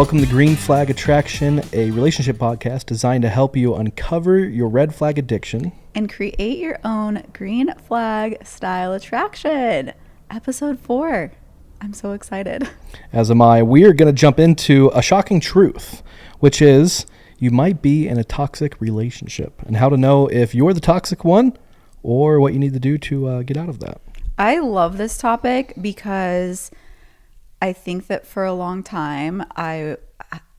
Welcome to Green Flag Attraction, a relationship podcast designed to help you uncover your red flag addiction and create your own green flag style attraction. Episode 4. I'm so excited. As am I. We are going to jump into a shocking truth, which is you might be in a toxic relationship, and how to know if you're the toxic one or what you need to do to get out of that. I love this topic because I think that for a long time I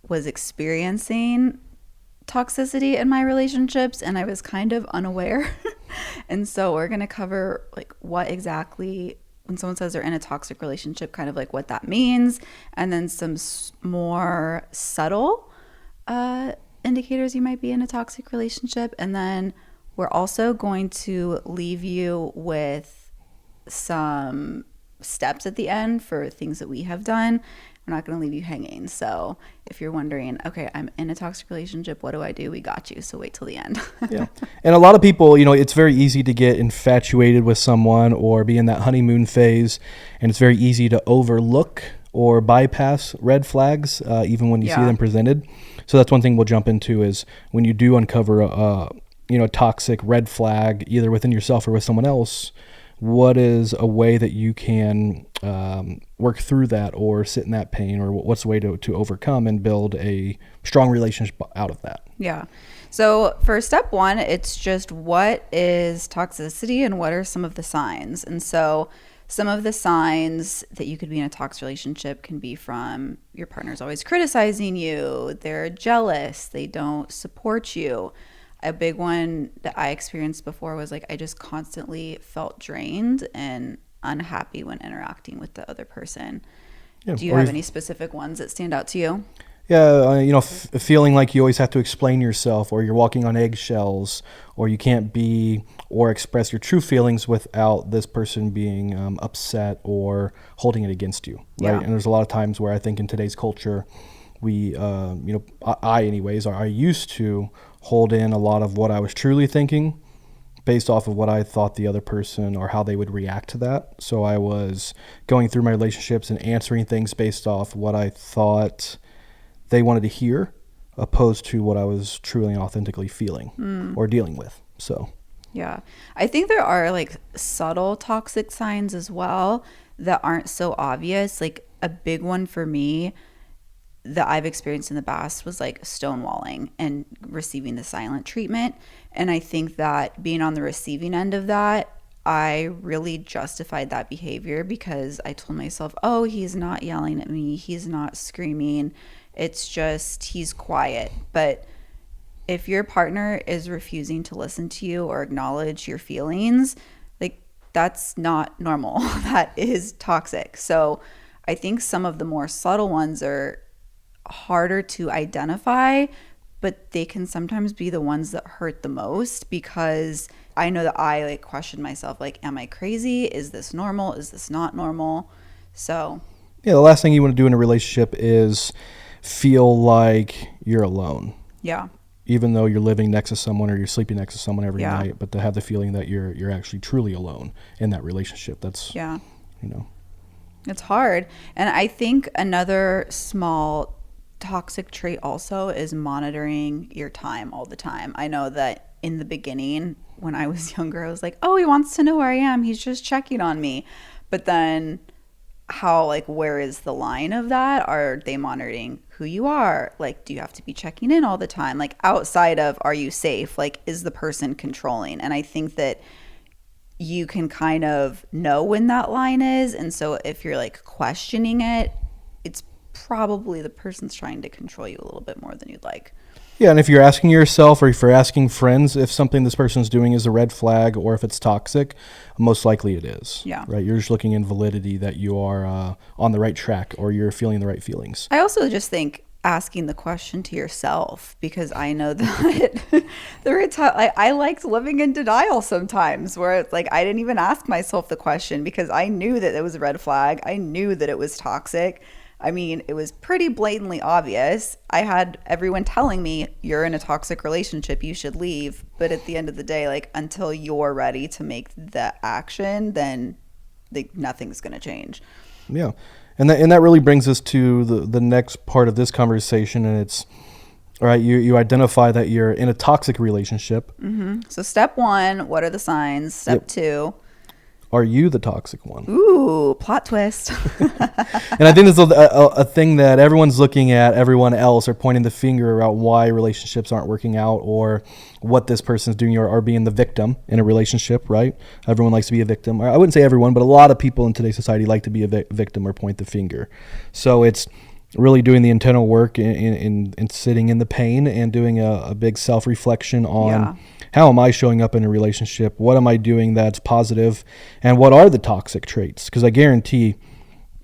was experiencing toxicity in my relationships and I was kind of unaware. And so we're going to cover like what exactly, when someone says they're in a toxic relationship, kind of like what that means, and then some more subtle indicators you might be in a toxic relationship. And then we're also going to leave you with some steps at the end for things that we have done. We're not going to leave you hanging. So if you're wondering, okay, I'm in a toxic relationship, what do I do? We got you. So wait till the end. Yeah. And a lot of people, it's very easy to get infatuated with someone or be in that honeymoon phase. And it's very easy to overlook or bypass red flags, even when you see them presented. So that's one thing we'll jump into is when you do uncover a toxic red flag, either within yourself or with someone else, what is a way that you can work through that or sit in that pain, or what's the way to overcome and build a strong relationship out of that? Yeah. So for step 1, it's just what is toxicity and what are some of the signs? And so some of the signs that you could be in a toxic relationship can be from your partner's always criticizing you, they're jealous, they don't support you. A big one that I experienced before was like I just constantly felt drained and unhappy when interacting with the other person. Yeah, do you have any specific ones that stand out to you? Yeah, feeling like you always have to explain yourself, or you're walking on eggshells, or you can't be or express your true feelings without this person being upset or holding it against you, right? Yeah. And there's a lot of times where I think in today's culture, we, I used to hold in a lot of what I was truly thinking based off of what I thought the other person or how they would react to that. So I was going through my relationships and answering things based off what I thought they wanted to hear, opposed to what I was truly and authentically feeling or dealing with. So yeah, I think there are like subtle toxic signs as well that aren't so obvious. Like a big one for me that I've experienced in the past was like stonewalling and receiving the silent treatment. And I think that being on the receiving end of that, I really justified that behavior because I told myself, oh, he's not yelling at me, he's not screaming, it's just he's quiet. But if your partner is refusing to listen to you or acknowledge your feelings, like that's not normal. That is toxic. So I think some of the more subtle ones are harder to identify, but they can sometimes be the ones that hurt the most, because I know that I like question myself, like, am I crazy? Is this normal? Is this not normal? So yeah, the last thing you want to do in a relationship is feel like you're alone. Yeah. Even though you're living next to someone or you're sleeping next to someone every night, but to have the feeling that you're actually truly alone in that relationship. That's it's hard. And I think another small toxic trait also is monitoring your time all the time. I know that in the beginning when I was younger, I was like, oh, he wants to know where I am, he's just checking on me. But then where is the line of that? Are they monitoring who you are? Like, do you have to be checking in all the time? Like, outside of, are you safe? Like, is the person controlling? And I think that you can kind of know when that line is. And so if you're like questioning it, it's probably the person's trying to control you a little bit more than you'd like. Yeah, and if you're asking yourself or if you're asking friends if something this person's doing is a red flag or if it's toxic, most likely it is. Yeah. Right? You're just looking in validity that you are on the right track or you're feeling the right feelings. I also just think asking the question to yourself, because I know that I liked living in denial sometimes, where it's like I didn't even ask myself the question because I knew that it was a red flag. I knew that it was toxic. I mean, it was pretty blatantly obvious. I had everyone telling me, you're in a toxic relationship, you should leave. But at the end of the day, like, until you're ready to make the action, then like nothing's going to change. Yeah. And that really brings us to the next part of this conversation, and it's all right. You identify that you're in a toxic relationship. So step 1, what are the signs? Step 2, are you the toxic one? ooh, plot twist. And I think this is a thing that everyone's looking at everyone else or pointing the finger about why relationships aren't working out or what this person's doing or being the victim in a relationship, right? Everyone likes to be a victim. I wouldn't say everyone, but a lot of people in today's society like to be a victim or point the finger. So it's really doing the internal work in sitting in the pain and doing a big self-reflection on how am I showing up in a relationship? What am I doing that's positive? And what are the toxic traits? Because I guarantee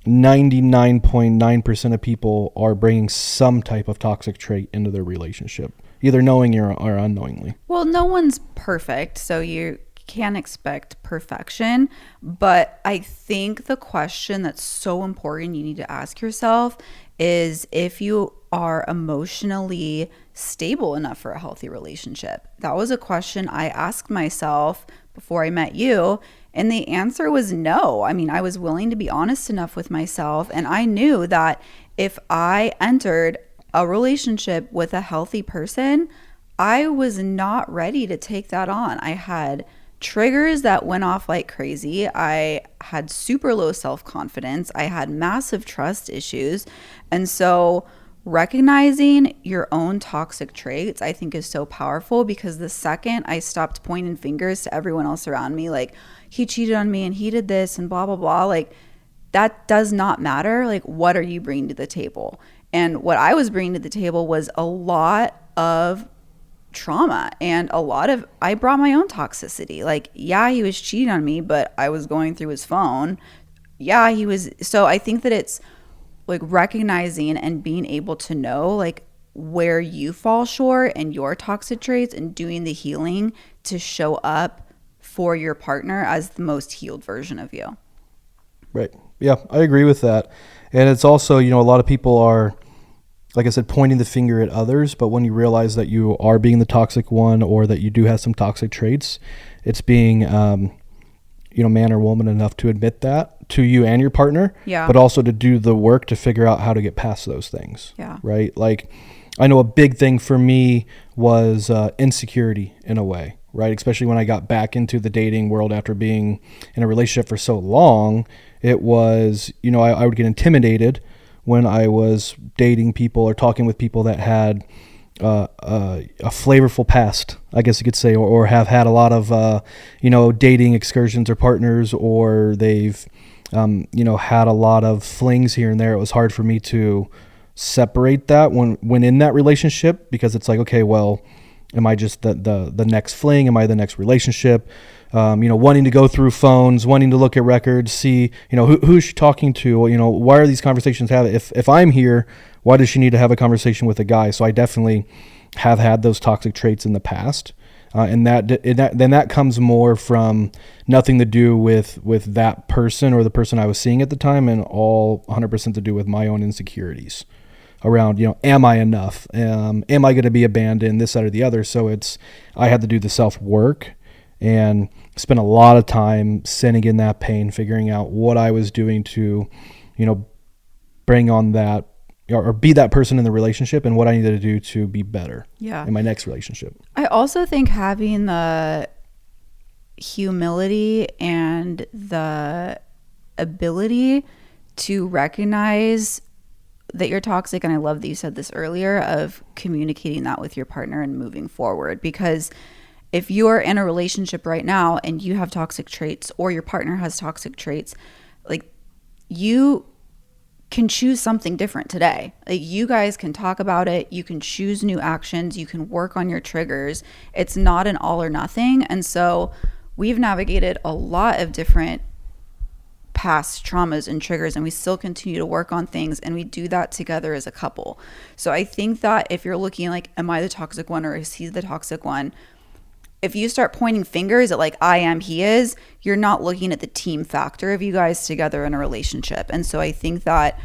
99.9% of people are bringing some type of toxic trait into their relationship, either knowing or unknowingly. Well, no one's perfect, so you can't expect perfection. But I think the question that's so important you need to ask yourself is if you are emotionally stable enough for a healthy relationship. That was a question I asked myself before I met you, and the answer was no. I mean, I was willing to be honest enough with myself, and I knew that if I entered a relationship with a healthy person, I was not ready to take that on. I had triggers that went off like crazy. I had super low self-confidence. I had massive trust issues. And so recognizing your own toxic traits, I think, is so powerful, because the second I stopped pointing fingers to everyone else around me, like, he cheated on me and he did this and blah, blah, blah, like, that does not matter. Like, what are you bringing to the table? And what I was bringing to the table was a lot of trauma and I brought my own toxicity. Like, yeah, he was cheating on me, but I was going through his phone. Yeah, he was. So I think that it's like recognizing and being able to know like where you fall short and your toxic traits, and doing the healing to show up for your partner as the most healed version of you. Right. Yeah, I agree with that. And it's also, a lot of people are, like I said, pointing the finger at others, but when you realize that you are being the toxic one or that you do have some toxic traits, it's being, man or woman enough to admit that to you and your partner, but also to do the work to figure out how to get past those things. Yeah. Right. Like, I know a big thing for me was insecurity in a way, right? Especially when I got back into the dating world after being in a relationship for so long. It was, I would get intimidated when I was dating people or talking with people that had a flavorful past, I guess you could say, or have had a lot of, dating excursions or partners, or they've, had a lot of flings here and there. It was hard for me to separate that when in that relationship, because it's like, okay, well, am I just the next fling? Am I the next relationship? Wanting to go through phones, wanting to look at records, see, who's she talking to? Why are these conversations happening? If I'm here, why does she need to have a conversation with a guy? So I definitely have had those toxic traits in the past. And that comes more from nothing to do with that person or the person I was seeing at the time, and all 100% to do with my own insecurities around, am I enough? Am I going to be abandoned, this, that, or the other? So I had to do the self-work and spend a lot of time sitting in that pain, figuring out what I was doing to, bring on that or be that person in the relationship, and what I needed to do to be better in my next relationship. I also think having the humility and the ability to recognize that you're toxic, and I love that you said this earlier, of communicating that with your partner and moving forward. Because if you're in a relationship right now and you have toxic traits, or your partner has toxic traits, like, you can choose something different today. Like, you guys can talk about it. You can choose new actions. You can work on your triggers. It's not an all or nothing. And so we've navigated a lot of different past traumas and triggers, and we still continue to work on things, and we do that together as a couple. So I think that if you're looking like, am I the toxic one or is he the toxic one? If you start pointing fingers at like, I am, he is, you're not looking at the team factor of you guys together in a relationship. And so I think that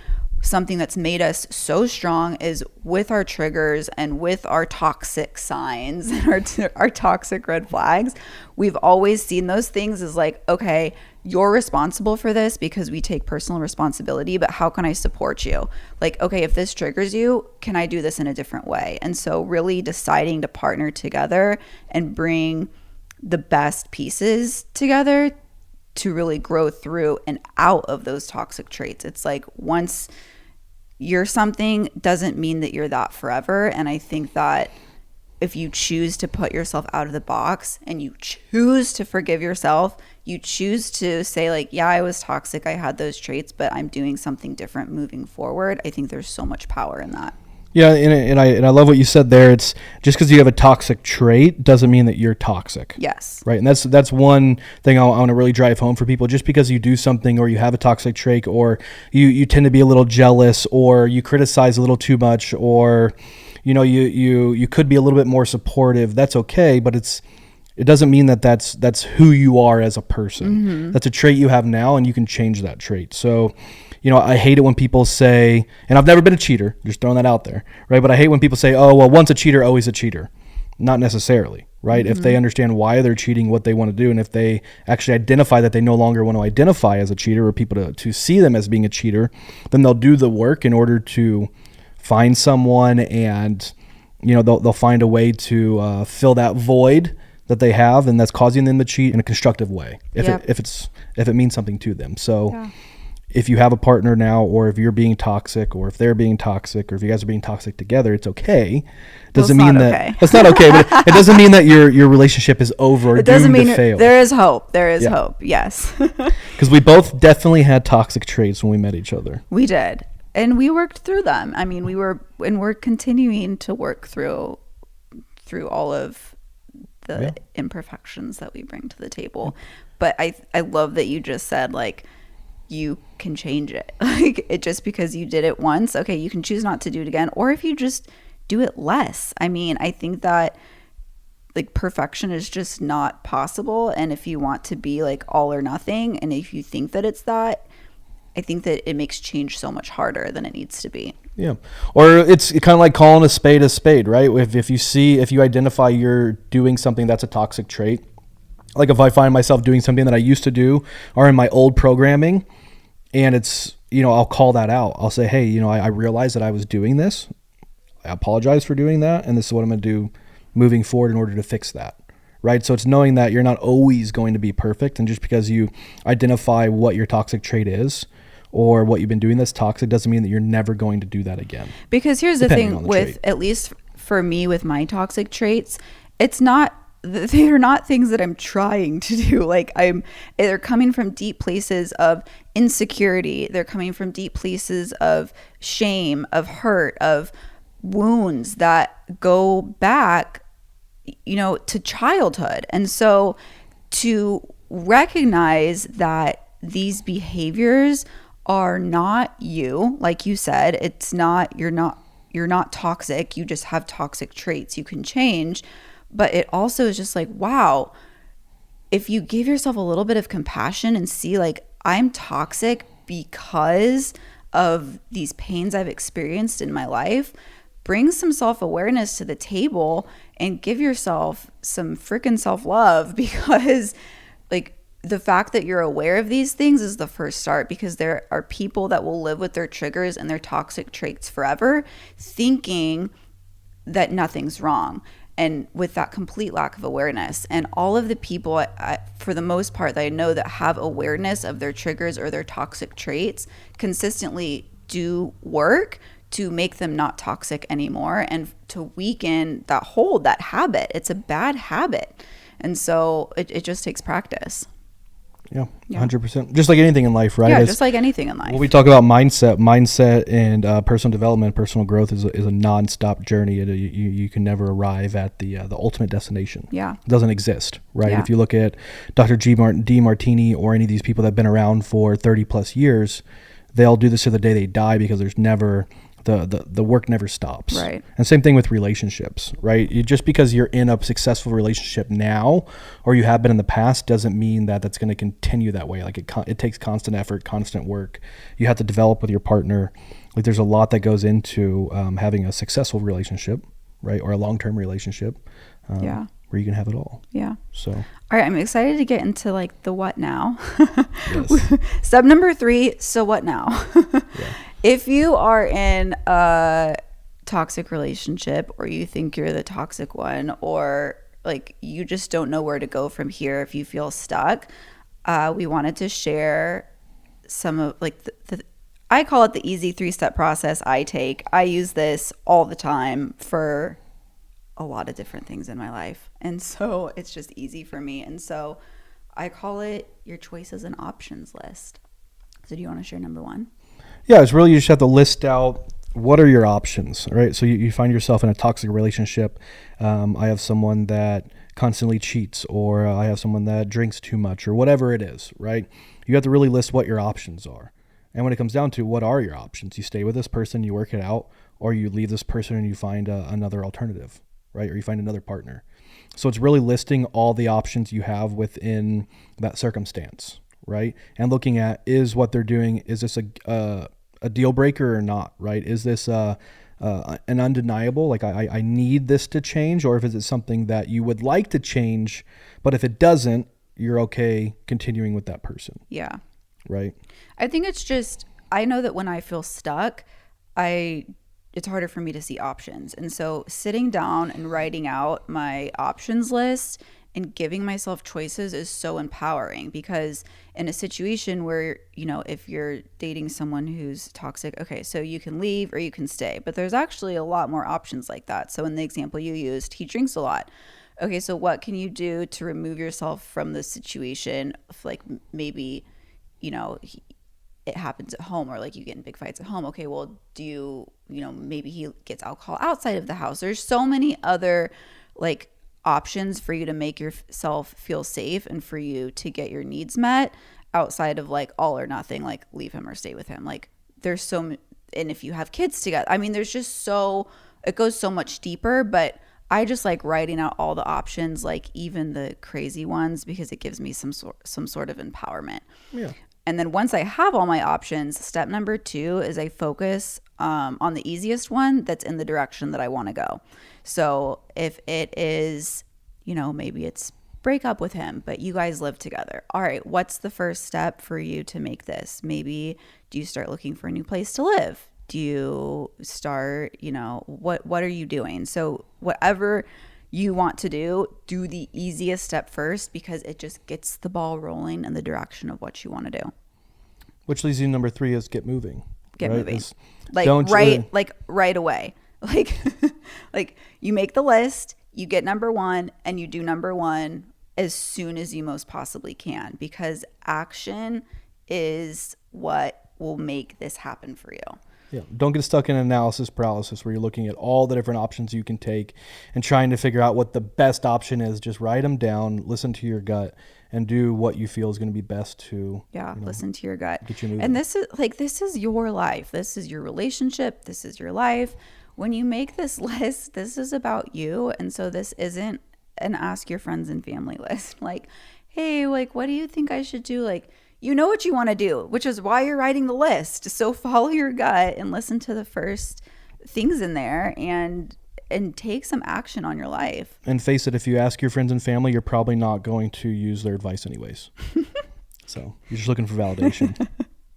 something that's made us so strong is with our triggers and with our toxic signs and our toxic red flags. We've always seen those things as like, okay, you're responsible for this because we take personal responsibility, but how can I support you? Like, okay, if this triggers you, can I do this in a different way? And so really deciding to partner together and bring the best pieces together to really grow through and out of those toxic traits. It's like once you're something doesn't mean that you're that forever. And I think that if you choose to put yourself out of the box and you choose to forgive yourself, you choose to say like, yeah, I was toxic, I had those traits, but I'm doing something different moving forward. I think there's so much power in that. Yeah, and I love what you said there. It's just because you have a toxic trait doesn't mean that you're toxic. Yes. Right, and that's one thing I want to really drive home for people. Just because you do something or you have a toxic trait or you tend to be a little jealous or you criticize a little too much or you could be a little bit more supportive, that's okay, but it doesn't mean that that's who you are as a person. That's a trait you have now, and you can change that trait. So, I hate it when people say, and I've never been a cheater, just throwing that out there, right? But I hate when people say, oh, well, once a cheater, always a cheater. Not necessarily, right? If they understand why they're cheating, what they want to do, and if they actually identify that they no longer want to identify as a cheater or people to see them as being a cheater, then they'll do the work in order to find someone, and they'll find a way to fill that void that they have and that's causing them to cheat in a constructive way if it means something to them. So if you have a partner now, or if you're being toxic, or if they're being toxic, or if you guys are being toxic together, it's okay. Doesn't mean that it's not okay, but it doesn't mean that your relationship is over or it doesn't doomed mean to fail. There is hope. There is hope. Yes. Because we both definitely had toxic traits when we met each other. We did. And we worked through them. I mean, we're continuing to work through all of the imperfections that we bring to the table. But I love that you just said, like, you can change it. Like, it just because you did it once, okay, you can choose not to do it again. Or if you just do it less. I mean, I think that like perfection is just not possible. And if you want to be like all or nothing, and if you think that it's that, I think that it makes change so much harder than it needs to be. Yeah. Or it's kind of like calling a spade, right? If you identify you're doing something that's a toxic trait, like if I find myself doing something that I used to do or in my old programming, and it's, I'll call that out. I'll say, hey, I realized that I was doing this. I apologize for doing that. And this is what I'm going to do moving forward in order to fix that. Right. So it's knowing that you're not always going to be perfect. And just because you identify what your toxic trait is or what you've been doing that's toxic doesn't mean that you're never going to do that again. Because here's the thing with, at least for me with my toxic traits, they're not things that I'm trying to do. Like they're coming from deep places of insecurity. They're coming from deep places of shame, of hurt, of wounds that go back, to childhood. And so to recognize that these behaviors are not you, like you said, you're not toxic. You just have toxic traits you can change. But it also is just like, wow, if you give yourself a little bit of compassion and see like, I'm toxic because of these pains I've experienced in my life, bring some self-awareness to the table and give yourself some freaking self-love, because like the fact that you're aware of these things is the first start, because there are people that will live with their triggers and their toxic traits forever, thinking that nothing's wrong. And with that complete lack of awareness, and all of the people, for the most part, that I know that have awareness of their triggers or their toxic traits consistently do work to make them not toxic anymore and to weaken that habit. It's a bad habit. And so it just takes practice. Yeah, 100%. Just like anything in life, right? Yeah, just like anything in life. When we talk about mindset and personal development, personal growth is a nonstop journey. You can never arrive at the ultimate destination. Yeah. It doesn't exist, right? Yeah. If you look at Dr. D. Martini or any of these people that have been around for 30 plus years, they'll do this to the day they die, because there's never... The work never stops. Right. And same thing with relationships, right? Just because you're in a successful relationship now, or you have been in the past, doesn't mean that that's going to continue that way. Like it takes constant effort, constant work. You have to develop with your partner. Like there's a lot that goes into having a successful relationship, right? Or a long-term relationship. where you can have it all. Yeah. So, all right, I'm excited to get into like the what now. yes. Step number 3, so what now? Yeah. If you are in a toxic relationship, or you think you're the toxic one, or like you just don't know where to go from here if you feel stuck, we wanted to share some of like I call it the easy 3-step process I take. I use this all the time for a lot of different things in my life, and so it's just easy for me, and so I call it your choices and options list. So do you want to share number 1? Yeah, it's really, you just have to list out what are your options, right? So you find yourself in a toxic relationship. I have someone that constantly cheats, or I have someone that drinks too much, or whatever it is, right? You have to really list what your options are. And when it comes down to what are your options, you stay with this person, you work it out, or you leave this person and you find another alternative, right? Or you find another partner. So it's really listing all the options you have within that circumstance, right? And looking at, is what they're doing, is this a deal breaker or not, right? Is this an undeniable, like I need this to change, or if is it something that you would like to change, but if it doesn't, you're okay continuing with that person. Yeah. Right. I think it's just, I know that when I feel stuck, it's harder for me to see options. And so sitting down and writing out my options list and giving myself choices is so empowering, because in a situation where, you know, if you're dating someone who's toxic, okay, so you can leave or you can stay, but there's actually a lot more options like that. So in the example you used, he drinks a lot. Okay, so what can you do to remove yourself from the situation? Like maybe, you know, it happens at home, or like you get in big fights at home. Okay, well, maybe he gets alcohol outside of the house. There's so many other like options for you to make yourself feel safe and for you to get your needs met outside of like all or nothing, like leave him or stay with him. Like there's so, and if you have kids together, I mean, there's just it goes so much deeper, but I just like writing out all the options, like even the crazy ones, because it gives me some sort of empowerment. Yeah. And then once I have all my options, step number 2 is I focus on the easiest one that's in the direction that I want to go. So if it is, maybe it's break up with him, but you guys live together. All right, what's the first step for you to make this? Maybe do you start looking for a new place to live? Do you start, what are you doing? So whatever you want to do the easiest step first, because it just gets the ball rolling in the direction of what you want to do. Which leads you to number 3 is get moving. Get right? moving. Right away. Like you make the list, you get number 1, and you do number 1 as soon as you most possibly can, because action is what will make this happen for you. Yeah. Don't get stuck in analysis paralysis where you're looking at all the different options you can take and trying to figure out what the best option is. Just write them down, listen to your gut, and do what you feel is going to be best to listen to your gut. Get you moving. And this is your life. This is your relationship. This is your life. When you make this list, this is about you. And so this isn't an ask your friends and family list. Like, hey, like, what do you think I should do? Like, you know what you want to do, which is why you're writing the list. So follow your gut and listen to the first things in there and take some action on your life. And face it, if you ask your friends and family, you're probably not going to use their advice anyways. So you're just looking for validation.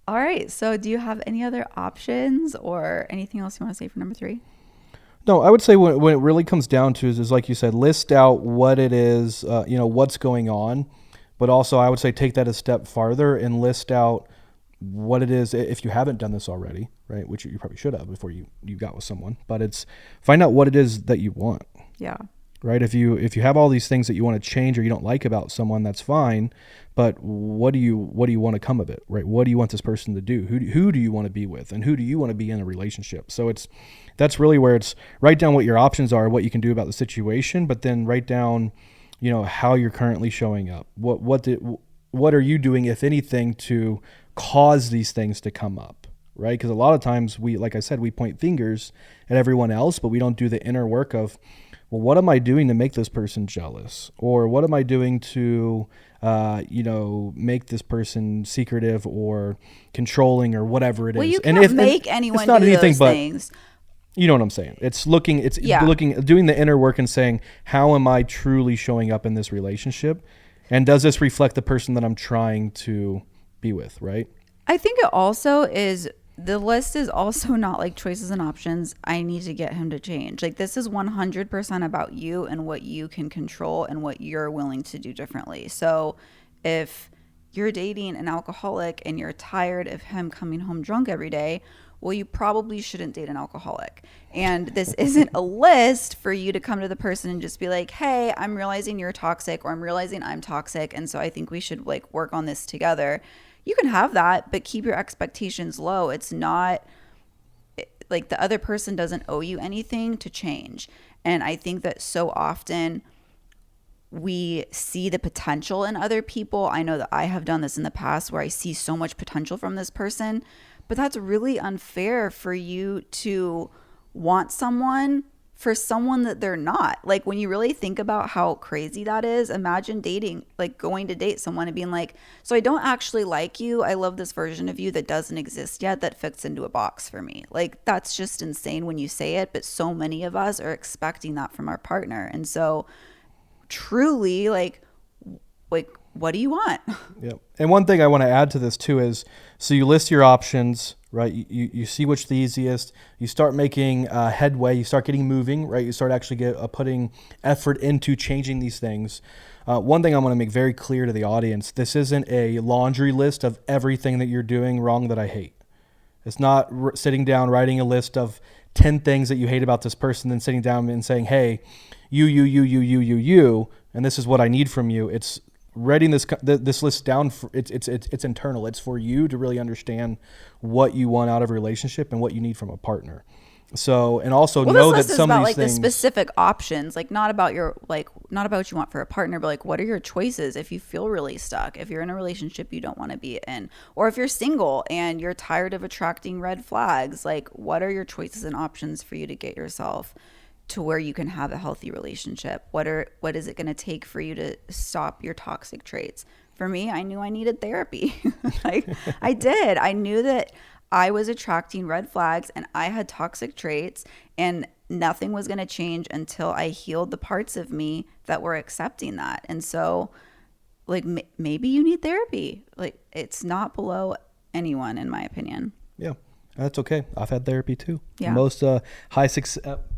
All right. So do you have any other options or anything else you want to say for number 3? No, I would say when it really comes down to is like you said, list out what it is, what's going on. But also I would say take that a step farther and list out what it is, if you haven't done this already, right? Which you probably should have before you got with someone. But it's find out what it is that you want. Yeah. Right? If you have all these things that you want to change or you don't like about someone, that's fine. But what do you want to come of it, right? What do you want this person to do? Who do you want to be with, and who do you want to be in a relationship? So that's really where it's write down what your options are, what you can do about the situation, but then write down, how you're currently showing up. What are you doing, if anything, to cause these things to come up, right? Because a lot of times like I said, we point fingers at everyone else, but we don't do the inner work of, well, what am I doing to make this person jealous? Or what am I doing to, make this person secretive or controlling or whatever it is? Well, you can't make anyone do those things. You know what I'm saying? It's looking, doing the inner work and saying, how am I truly showing up in this relationship? And does this reflect the person that I'm trying to be with, right? I think it also is, the list is also not like choices and options. I need to get him to change. Like, this is 100% about you and what you can control and what you're willing to do differently. So if you're dating an alcoholic and you're tired of him coming home drunk every day, well, you probably shouldn't date an alcoholic. And this isn't a list for you to come to the person and just be like, hey, I'm realizing you're toxic, or I'm realizing I'm toxic, and so I think we should like work on this together. You can have that, but keep your expectations low. It's not like the other person doesn't owe you anything to change. And I think that so often we see the potential in other people. I know that I have done this in the past where I see so much potential from this person, but that's really unfair for you to want someone for someone that they're not. Like, when you really think about how crazy that is, imagine dating, like going to date someone and being like, so I don't actually like you. I love this version of you that doesn't exist yet that fits into a box for me. Like, that's just insane when you say it, but so many of us are expecting that from our partner. And so truly, like what do you want? Yeah. And one thing I want to add to this too is, so you list your options, right? You see which the easiest. You start making headway. You start getting moving, right? You start actually putting effort into changing these things. One thing I want to make very clear to the audience: this isn't a laundry list of everything that you're doing wrong that I hate. It's not sitting down writing a list of 10 things that you hate about this person, then sitting down and saying, hey, you, and this is what I need from you. It's writing this list down. It's internal. It's for you to really understand what you want out of a relationship and what you need from a partner. So, and also know that some of these things, the specific options, like not about what you want for a partner, but like, what are your choices if you feel really stuck, if you're in a relationship you don't want to be in, or if you're single and you're tired of attracting red flags, like what are your choices and options for you to get yourself to where you can have a healthy relationship? What is it going to take for you to stop your toxic traits? For me, I knew I needed therapy. Like, I did. I knew that I was attracting red flags and I had toxic traits, and nothing was going to change until I healed the parts of me that were accepting that. And so, like, maybe you need therapy. Like, it's not below anyone, in my opinion. Yeah. That's okay. I've had therapy too. Yeah. Most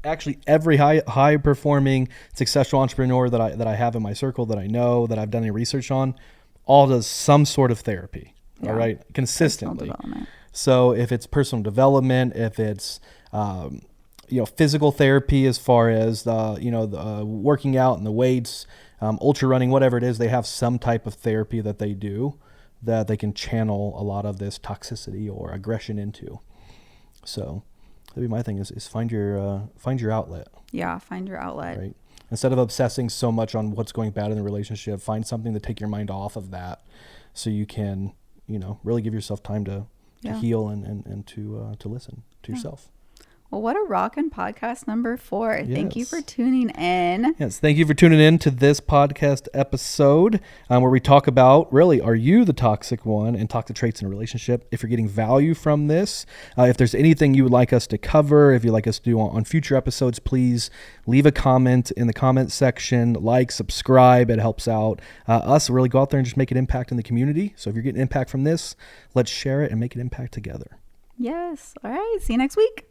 actually every high performing successful entrepreneur that I have in my circle, that I know, that I've done any research on, all does some sort of therapy. Yeah. All right, consistently. So if it's personal development, if it's physical therapy, as far as the working out and the weights, ultra running, whatever it is, they have some type of therapy that they do that they can channel a lot of this toxicity or aggression into. So that'd be my thing is find your outlet. Yeah, find your outlet. Right. Instead of obsessing so much on what's going bad in the relationship, find something to take your mind off of that, so you can, really give yourself time to heal and to listen to yourself. Well, what a rockin' podcast number 4. Yes. Thank you for tuning in. Yes, thank you for tuning in to this podcast episode where we talk about, really, are you the toxic one, and toxic traits in a relationship? If you're getting value from this, if there's anything you would like us to cover, if you'd like us to do on future episodes, please leave a comment in the comment section, subscribe. It helps out us really go out there and just make an impact in the community. So if you're getting impact from this, let's share it and make an impact together. Yes. All right. See you next week.